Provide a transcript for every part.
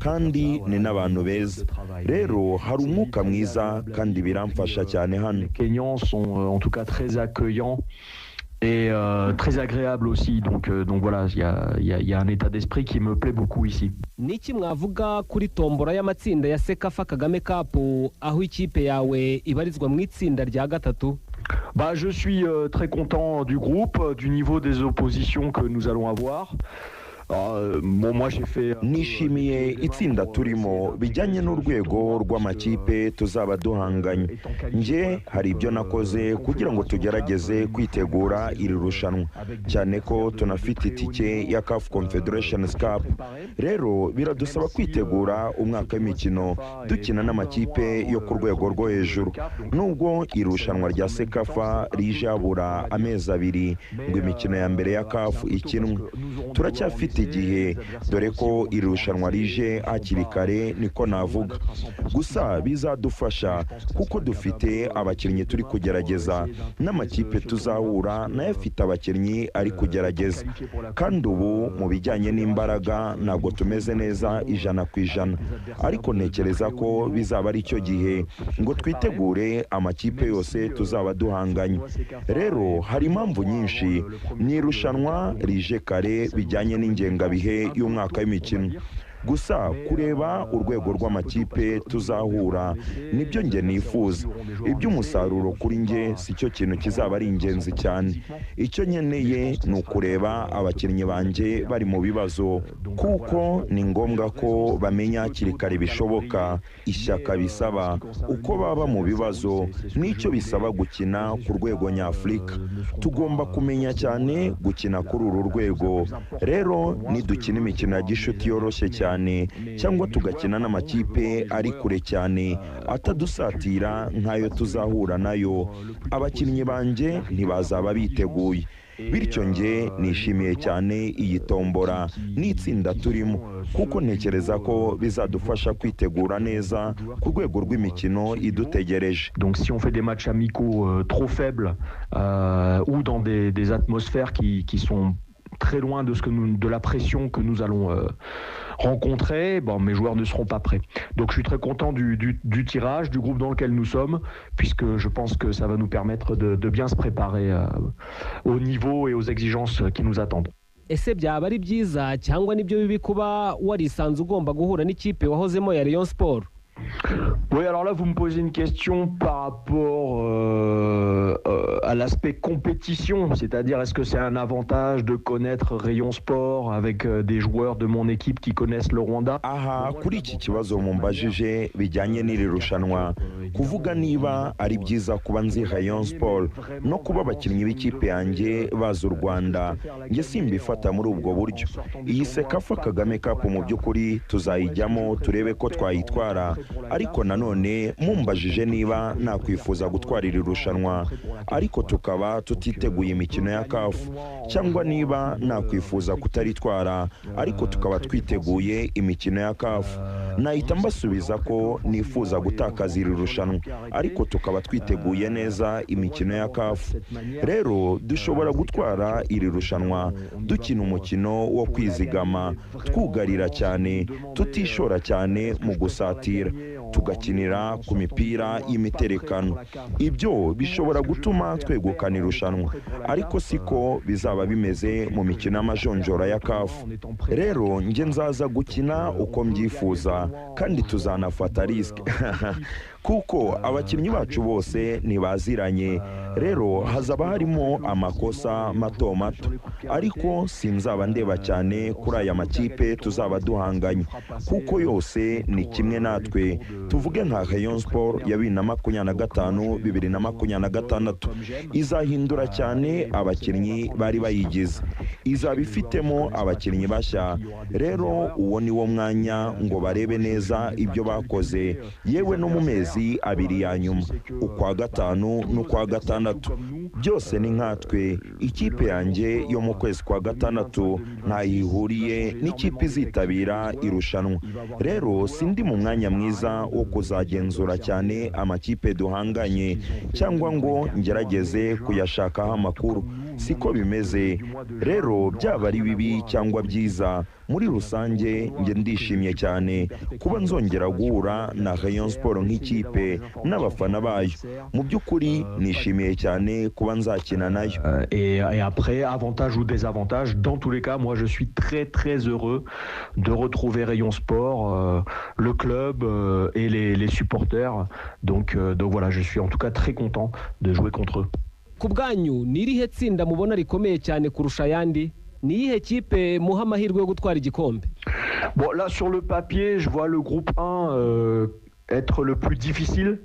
kandi ni n'abantu beza rero hari umwuka mwiza kandi biramfasha cyane hano. Les Kenyans sont en tout cas très accueillants et très agréable aussi, donc voilà, il y a un état d'esprit qui me plaît beaucoup ici. Niki mwavuga kuri tombora y'amatsinda ya Sekafa Kagame Cup aho ikipe yawe ibarizwa mu itsinda rya gatatu? Bah, je suis très content du groupe, du niveau des oppositions que nous allons avoir. Moi j'ai fait nishimiye itsinda turimo bijyanye n'urwego rw'amakipe tuzaba duhanganye. Nje hari ibyo nakoze kugira ngo tugerageze kwitegura iri rushanwa cyane ko tunafite itike ya CAF Confederations Cup. Rero biradusaba kwitegura umwaka w'imikino dukina n'amakipe yo ku rwego rwo hejuru. Nubwo irushanwa rya Sekafa rije habura amezi abiri ngo imikino ya mbere ya CAF ikinwe, turacyafite igihe dore ko irushanwa rije hakiri kare niko navuga. Gusa bizadufasha kuko dufite abakinnyi turi kugerageza n'amakipe tuzahura nayo afite abakinnyi ari kugerageza, kandi ubu mu bijyanye n'imbaraga ntabwo tumeze neza 100%, ariko ntekereza ko bizaba ari cyo gihe ngo twitegure amakipe yose tuzaba duhanganye. Rero hari impamvu nyinshi n'irushanwa rije kare bijyanye n'ingengabihe y'umwaka w'imikino. Gusa kureba urwego rw'amakipe tuzahura nibyo nge nifuza. Iby'umusaruro kuri nge si cyo kintu kizaba ari ingenzi cyane. Icyo nkeneye ni ukureba abakinnyi banjye bari mu bibazo, kuko ni ngombwa ko bamenya hakiri kare bishoboka ishyaka bisaba, uko baba mu bibazo n'icyo bisaba gukina ku rwego nyafurika. Tugomba kumenya cyane gukina kuri uru rwego. Rero nidukina imikino ya gishuti yoroshye cyane cyangwa tugakina n'amakipe ari kure cyane atadusatira nk'ayo tuzahura nayo, abakinnyi banjye ntibazaba biteguye. Bityo nge nishimiye cyane iyi tombora n'itsinda turimo, kuko ntekereza ko bizadufasha kwitegura neza ku rwego rw'imikino idutegereje. Donc si on fait des matchs amicaux trop faibles ou dans des atmosphères qui sont très loin de la pression que nous allons rencontrer, mes joueurs ne seront pas prêts. Donc je suis très content du tirage, du groupe dans lequel nous sommes, puisque je pense que ça va nous permettre de bien se préparer au niveau et aux exigences qui nous attendent. Ese byaba ari byiza cyangwa nibyo bibi kuba warisanze ugomba guhura n'ikipe wahozemo ya Rayon Sport? Oui, alors là, vous me posez une question par rapport à l'aspect compétition, c'est-à-dire est-ce que c'est un avantage de connaître Rayon Sport avec des joueurs de mon équipe qui connaissent le Rwanda? Aha, kuri iki kibazo mumbajije bijyanye n'iri rushanwa, kuvuga niba ari byiza kuba nzi Rayon Sport no kuba abakinnyi b'ikipe yanjye baza u Rwanda, nge simbifata muri ubwo buryo. Iyi Sekafa Kagame Cup mu by'ukuri tuzayijyamo turebe ko twayitwara, ariko nanone mumbajije niba nakwifuza gutwara iri rushanwa ariko tukaba tutiteguye imikino ya CAF, cyangwa niba nakwifuza kutaritwara ariko tukaba twiteguye imikino ya CAF, nahita mbasubiza ko nifuza gutakaza iri rushanwa ariko tukaba twiteguye neza imikino ya CAF. Rero dushobora gutwara iri rushanwa dukina umukino wo kwizigama, twugarira cyane, tutishora cyane mu gusatira, tugakinira ku mipira y'imiterekano. Ibyo bishobora gutuma twegukana irushanwa, ariko siko bizaba bimeze mu mikino y'amajonjora ya CAF. Rero nge nzaza gukina uko mbyifuza kandi tuzanafata risk kuko abakinnyi bacu bose ntibaziranye. Rero hazaba harimo amakosa mato mato, ariko sinzaba ndeba cyane kuri aya makipe tuzaba duhanganye, kuko yose ni kimwe natwe. Tuvuge nka Rayon Sport ya 2025 2026 izahindura cyane abakinnyi bari bayigize, izaba ifitemo abakinnyi bashya. Rero uwo ni wo mwanya ngo barebe neza ibyo bakoze, yewe no mu mezi abiri ya nyuma, ukwa gatanu n'ukwa gatandatu. Byose ni nkatwe. Ikipe yanjye yo mu kwezi kwa gatandatu ntayihuriye n'ikipe izitabira irushanwa. Rero sindi mu mwanya mwiza wo kuzagenzura cyane amakipe duhanganye cyangwa ngo ngerageze kuyashakaho amakuru. siko bimeze. Rero byaba ari bibi cyangwa byiza, muri rusange njye ndishimye cyane kuba nzongera guhura na Rayon Sport nk'ikipe n'abafana bayo. Mu by'ukuri nishimiye cyane kuba nzakina nayo. Et après, avantage ou désavantage, dans tous les cas, moi je suis très très heureux de retrouver Rayon Sport, le club et les supporters. Donc voilà, je suis en tout cas très content de jouer contre eux. Ku bwanyu ni irihe tsinda mubona rikomeye cyane kurusha ayandi? Ni iyihe kipe muha amahirwe yo gutwara igikombe? Bon, là sur le papier, je vois le groupe 1 être le plus difficile.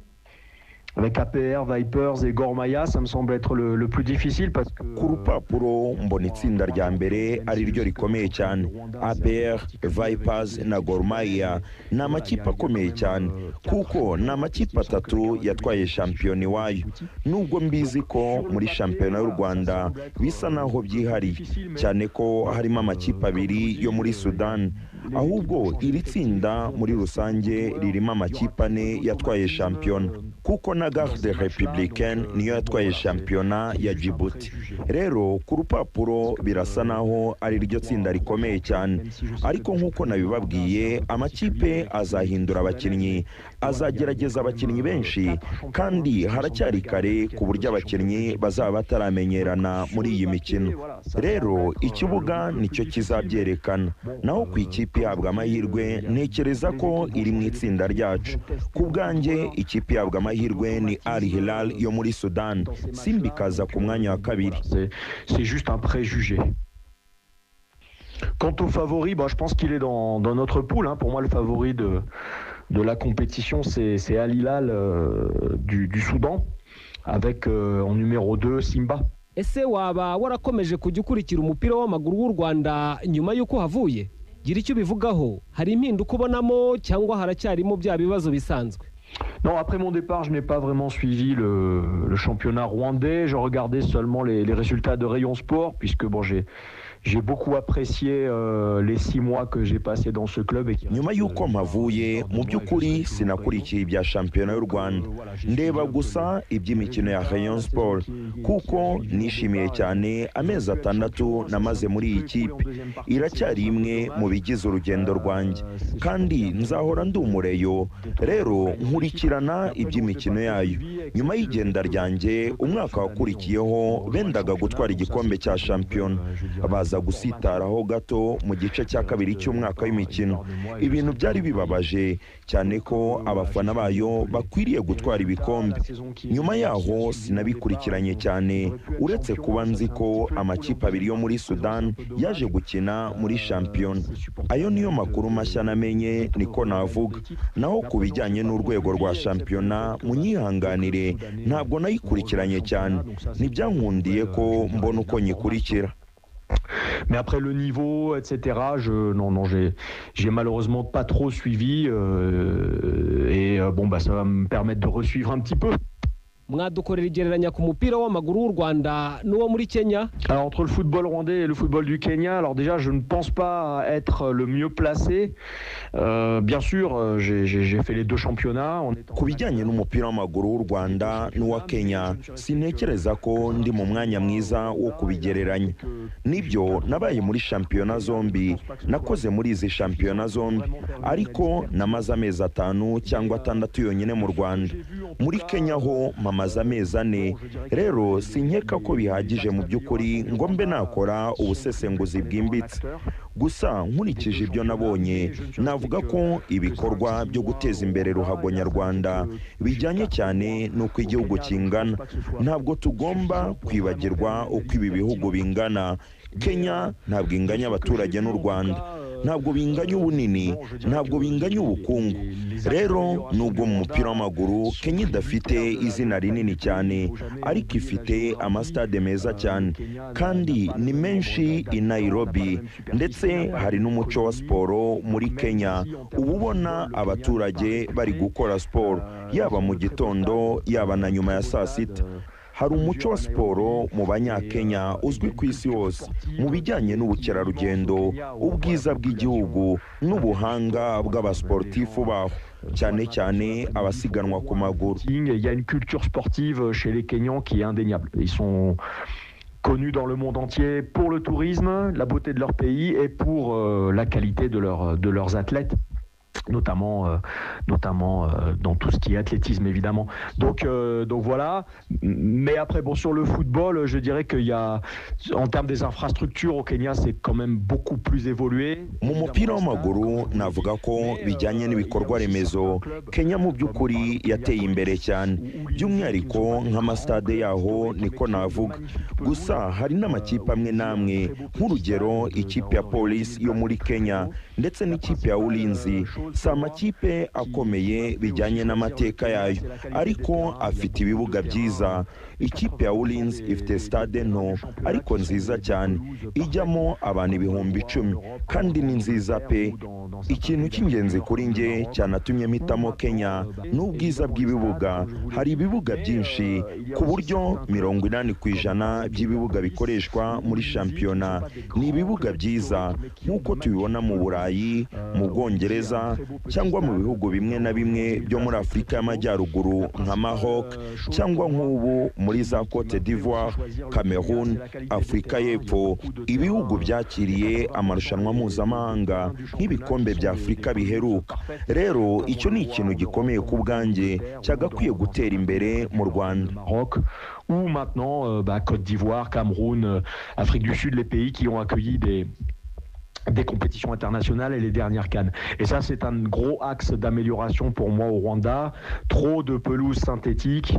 Avec APR, Vipers et Gor Mahia, ça me semble être le plus difficile parce que... Ku rupapuro mbona itsinda rya mbere ari ryo rikomeye cyane. APR, Vipers na Gor Mahia ni amakipe akomeye cyane kuko ni amakipe atatu yatwaye shampiyona iwayo. Nubwo mbizi ko muri shampiyona y'u Rwanda bisa naho byihariye cyane ko harimo amakipe abiri yo muri Sudan, ahubwo iri tsinda muri rusange ririmo amakipe ane yatwaye shampiyona kuko na Garde Républicaine niyo yatwaye shampiyona ya Djibouti. Rero ku rupapuro birasa naho ari ryo tsinda rikomeye cyane, ariko nk'uko nabibabwiye amakipe azahindura abakinnyi, azagerageza abakinnyi benshi kandi haracyari kare ku buryo abakinnyi bazaba bataramenyerana muri iyi mikino. Rero ikibuga nicyo kizabyerekana, naho ku ikipe ihabwa amahirwe ntekereza ko iri mu itsinda ryacu. Ku bwanjye ikipe ihabwa amahirwe ni Al Hilal yo muri Sudan, Simba ikaza ku mwanya wa kabiri. C'est juste un préjugé. Quant au favori, je pense qu'il est dans notre poule. Pour moi, le favori de la compétition, c'est Al Hilal du Soudan, avec en numéro 2 Simba. Ese waba warakomeje kujya ukurikira umupira w'amaguru w'u Rwanda nyuma y'uko havuye? Gira icyo bivugaho, hari impinduka ubonamo cyangwa haracyarimo bya bibazo bisanzwe? Non, après mon départ, je n'ai pas vraiment suivi le championnat rwandais. Je regardais seulement les résultats de Rayon Sport, puisque j'ai beaucoup apprécié les 6 mois que j'ai passé dans ce club. Nyuma y'uko mpavuye mu by'ukuri sinakurikiye ibya shampiyona y'u Rwanda, ndeba gusa iby'imikino ya Rayon Sport kuko nishimiye cyane amezi 6 namaze muri iyi kipe. Iracyari imwe mu bigize urugendo rwanjye kandi nzahora ndi umureyo. Rero nkurikirana iby'imikino yayo. Nyuma y'igenda ryanjye umwaka wakurikiyeho bendaga gutwara igikombe cya shampiyona, baza gusitaraho gato mu gice cya kabiri cy'umwaka w'imikino. Ibintu byari bibabaje cyane ko abafana bayo bakwiriye gutwara ibikombe. Nyuma yaho sinabikurikiranye cyane, uretse kuba nzi ko amakipe abiri yo muri Sudan yaje gukina muri shampiyona. Ayo niyo makuru mashya namenye, niko navuga. Naho ku bijyanye n'urwego rwa shampiyona munyihanganire, ntabwo nayikurikiranye cyane, ntibyankundiye ko mbona uko nyikurikira. Mais après le niveau, etc., j'ai malheureusement pas trop suivi ça va me permettre de resuivre un petit peu. Mwadukorera igereranya ku mupira w'amaguru w'u Rwanda n'uwo muri Kenya? Alors entre le football rwandais et le football du Kenya, alors déjà je ne pense pas être le mieux placé. Bien sûr, j'ai fait les 2 championnats. Ku bijyanye n'umupira w'amaguru w'u Rwanda n'uwa Kenya, sintekereza ko ndi mu mwanya mwiza wo kubigereranya. Nibyo nabaye muri shampiyona zombi, nakoze muri izi shampiyona zombi, ariko namaze amezi 5 cyangwa 6 yonyine mu Rwanda. Muri Kenya ho mamaze amezi 4. Rero sinkeka ko bihagije mu by'ukuri ngo mbe nakora ubusesenguzi bwimbitse. Gusa nkurikije ibyo nabonye, navuga ko ibikorwa byo guteza imbere ruhago nyarwanda bijyanye cyane n'uko igihugu kingana. Ntabwo tugomba kwibagirwa uko ibi bihugu bingana. Kenya ntabwo inganya abaturage n'u Rwanda, ntabwo binganya ubunini, ntabwo binganya ubukungu. Rero nubwo mu mupira w'amaguru Kenya idafite izina rinini cyane, ariko ifite amastade meza cyane kandi ni menshi i Nairobi, ndetse hari n'umuco wa siporo muri Kenya. Uba ubona abaturage bari gukora siporo yaba mu gitondo yaba na nyuma ya saa sita. Hari umuco wa siporo mu banyakenya uzwi ku isi hose mu bijyanye n'ubukerarugendo, ubwiza bw'igihugu n'ubuhanga bw'abasportifu baho, cyane cyane abasiganwa ku maguru. Il y a une culture sportive chez les Kenyans qui est indéniable. Ils sont connus dans le monde entier pour le tourisme, la beauté de leur pays et pour la qualité de leurs athlètes. Notamment dans tout ce qui est athlétisme évidemment. Donc voilà. Mais après sur le football, je dirais qu'il y a en termes des infrastructures au Kenya c'est quand même beaucoup plus évolué. Mu mupira w'amaguru navuga ko bijyanye n'ibikorwa remezo Kenya mu by'ukuri yateye imbere cyane by'umwihariko nk'amasitade yaho niko navuga gusa hari n'amakipe amwe n'amwe nk'urugero ikipe ya polisi yo muri Kenya ndetse n'ikipe ya Ulinzi si amakipe akomeye bijyanye n'amateka yayo ariko afite ibibuga byiza. Ikipe ya Ulinzi ifite stade nto ariko nziza cyane ijyamo abantu 10,000 kandi ni nziza pe. Ikintu cy'ingenzi kuri nge cyanatumye mpitamo Kenya n'ubwiza bw'ibibuga. Hari ibibuga byinshi ku buryo 80% by'ibibuga bikoreshwa muri shampiyona ni ibibuga byiza nk'uko tubibona mu Burayi, mu Bwongereza cyangwa mu bihugu bimwe na bimwe byo muri Afurika y'Amajyaruguru nka Maroc cyangwa nk'ubu muri za Cote d'Ivoire, Cameroon, Afurika y'Epfo. Ibihugu byakiriye amarushanwa mpuzamahanga nk'ibikombe bya Afurika biheruka. Rero icyo ni ikintu gikomeye ku bwanjye cyagakwiye gutera imbere mu Rwanda. Ou maintenant Côte d'Ivoire, Cameroun, Afrique du Sud, les pays qui ont accueilli des compétitions internationales et les dernières CAN. Et ça, c'est un gros axe d'amélioration pour moi au Rwanda. Trop de pelouses synthétiques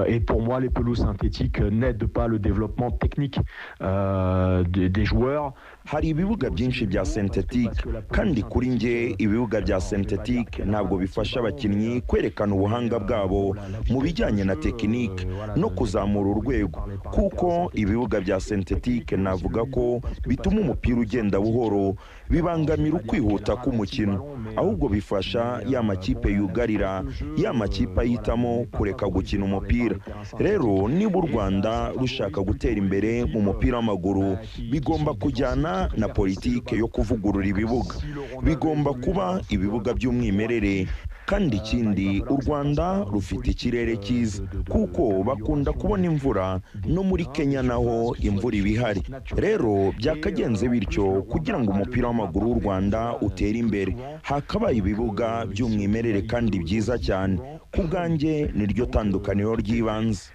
et pour moi, les pelouses synthétiques n'aident pas le développement technique des joueurs. Hari ibibuga byinshi bya synthetique kandi kuri nge ibibuga bya synthetique ntabwo bifasha abakinnyi kwerekana ubuhanga bwabo mu bijyanye na tekinike no kuzamura urwego kuko ibibuga bya synthetique navuga ko bituma umupira ugenda buhoro bibangamira ukwihuta k'umukino ahubwo bifasha ya makipe yugarira ya makipe yitamo kureka gukina umupira. Rero niba u Rwanda rushaka gutera imbere mu mupira w'amaguru bigomba kujyana na politike yo kuvugurura ibibuga. Bigomba kuba ibibuga by'umwimerere kandi ikindi u Rwanda rufite ikirere cyiza kuko bakunda kubona imvura no muri Kenya naho imvura ibihari. Rero byakagenze bityo kugira ngo umupira w'amaguru w'u Rwanda utere imbere hakabaye ibibuga by'umwimerere kandi byiza cyane. Ku bwanjye niryo tandukaniro ry'ibanze.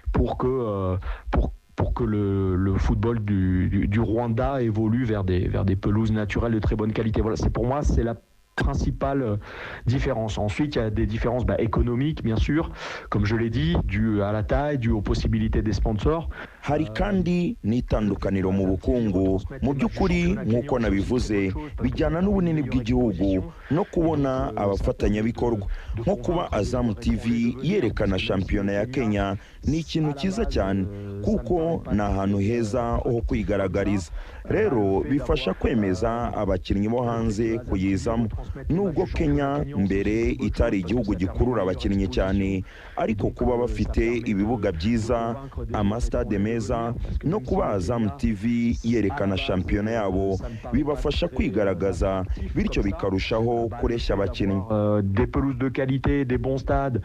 Pour que le football du Rwanda évolue vers des pelouses naturelles de très bonne qualité. Voilà, pour moi, c'est la principale différence. Ensuite, il y a des différences économiques, bien sûr, comme je l'ai dit, dues à la taille, dues aux possibilités des sponsors. Hari kandi n'itandukaniro mu bukungu mu by'ukuri nk'uko nabivuze bijyana n'ubunini bw'igihugu no kubona abafatanyabikorwa nko kuba Azam TV yerekana shampiyona ya Kenya ni ikintu cyiza cyane kuko ni ahantu heza ho kwigaragariza. Rero bifasha kwemeza abakinnyi bo hanze kuyizamo. Nubwo Kenya mbere itari igihugu gikurura abakinnyi cyane ariko kuba bafite ibibuga byiza, amastade meza no kuba Azam TV yerekana shampiyona yabo bibafasha kwigaragaza bityo bikarushaho kureshya abakinnyi. Des pelouses de qualité, des bons stades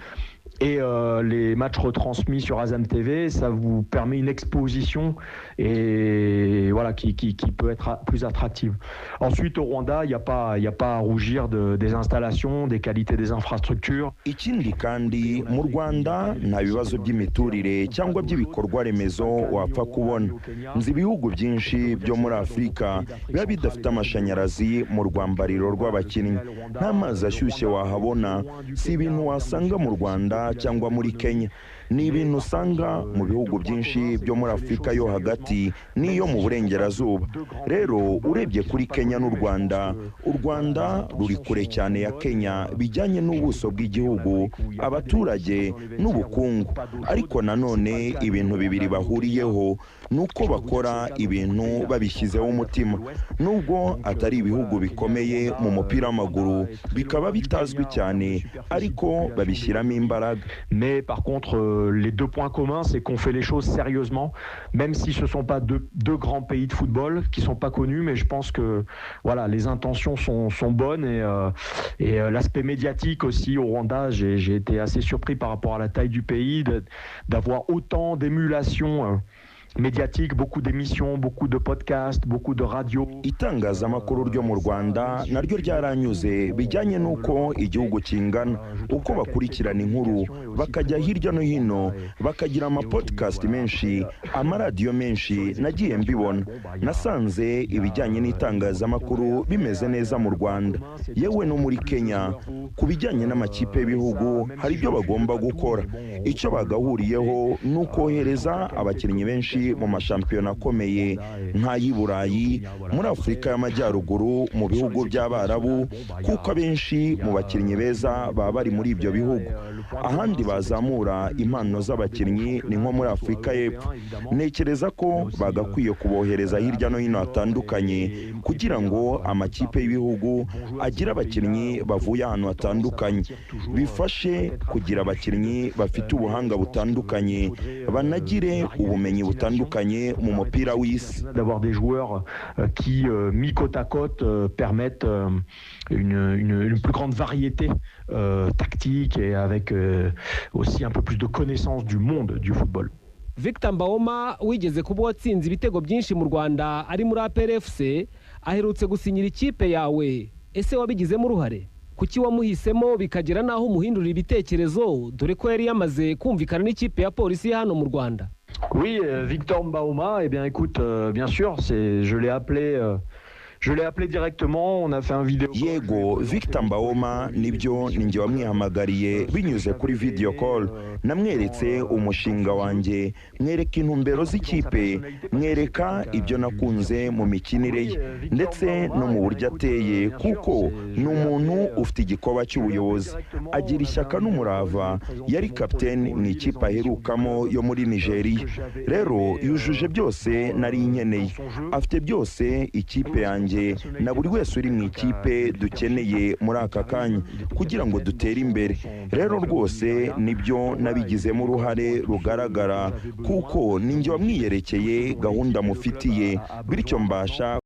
et les matchs retransmis sur Azam TV, ça vous permet une exposition et voilà qui peut être plus attractive. Ensuite au Rwanda, il y a pas à rougir des installations, des qualités des infrastructures. Ikindi kandi mu Rwanda nta bibazo by'imiturire cyangwa by'ibikorwa remezo wapfa kubona. Nzi ibihugu byinshi byo muri Afurika biba bidafite amashanyarazi mu rwambariro rw'abakinnyi. Nta mazi ashyushye wahabona, si ibintu wasanga mu Rwanda cyangwa muri Kenya. Ni ibintu usanga mu bihugu byinshi byo muri Afurika yo hagati n'iyo mu burengerazuba. Rero urebye kuri Kenya n'u Rwanda, u Rwanda ruri kure cyane ya Kenya bijyanye n'ubuso bw'igihugu, abaturage n'ubukungu. Ariko nanone ibintu bibiri bahuriyeho nuko bakora ibintu babishyizeho umutima. Nubwo atari ibihugu bikomeye mu mupira w'amaguru bikaba bitazwi cyane ariko babishyiramo imbaraga. Mais par contre les deux points communs, c'est qu'on fait les choses sérieusement, même si ce ne sont pas deux grands pays de football qui ne sont pas connus, mais je pense que voilà, les intentions sont bonnes et l'aspect médiatique aussi au Rwanda, j'ai été assez surpris par rapport à la taille du pays, d'avoir autant d'émulation médiatique, beaucoup d'émissions, beaucoup de podcasts, beaucoup de radios. Itangazamakuru ryo mu Rwanda naryo ryaranyuze bijyanye n'uko igihugu kingana, uko bakurikirana inkuru bakajya hirya no hino, bakagira amapodcast menshi, amaradiyo menshi. Nagiye mbibona, nasanze ibijyanye n'itangazamakuru bimeze neza mu Rwanda, yewe no muri Kenya. Ku bijyanye n'amakipe y'ibihugu hari ibyo bagomba gukora. Icyo bagahuriyeho ni ukohereza abakinnyi benshi mu mashampiyona akomeye nk'ay'i Burayi, muri Afurika y'Amajyaruguru, mu bihugu by'Abarabu, kuko abenshi mu bakinnyi beza baba bari muri ibyo bihugu. Ahandi bazamura impano z'abakinnyi ni nko muri Afurika y'Epfo. Ntekereza ko bagakwiye kubohereza hirya no hino hatandukanye kugira ngo amakipe y'ibihugu agire abakinnyi bavuye ahantu hatandukanye, bifashe kugira abakinnyi bafite ubuhanga butandukanye, banagire ubumenyi butandukanye mu mupira w'isi. D'avoir des joueurs qui mis côte à côte permettent une plus grande variété tactique et avec aussi un peu plus de connaissance du monde du football. Victor Mbawoma wigeze kuba watsinze ibitego byinshi mu Rwanda ari muri APR FC, aherutse gusinyira ikipe yawe. Ese wabigizemo uruhare? Kuki wamuhisemo bikagera naho umuhindurira ibitekerezo, dore ko yari yamaze kumvikana n'ikipe ya polisi hano mu Rwanda? Oui, Victor Mbawoma, eh bien écoute, bien sûr, je l'ai appelé directement, on a fait un vidéo. Yego, Victor Mbawoma nibyo ninjye wamwihamagariye binyuze kuri video call. Namweretse umushinga wanjye, mwereka intumbero z'ikipe, mwereka ibyo nakunze mu mikinire ye ndetse no mu buryo ateye, kuko ni umuntu ufite igikoba cy'ubuyobozi, agira ishyaka n'umurava. Yari kapiteni mu ikipe aherukamo yo muri Nigeria. Rero yujuje byose nari nkeneye, afite byose ikipe yanjye na buri wese uri mu ikipe dukeneye muri aka kanya kugira ngo dutere imbere. Rero rwose nibyo nabigizemo uruhare rugaragara, kuko ninjye wamwiyerekeye gahunda mufitiye, bityo mbasha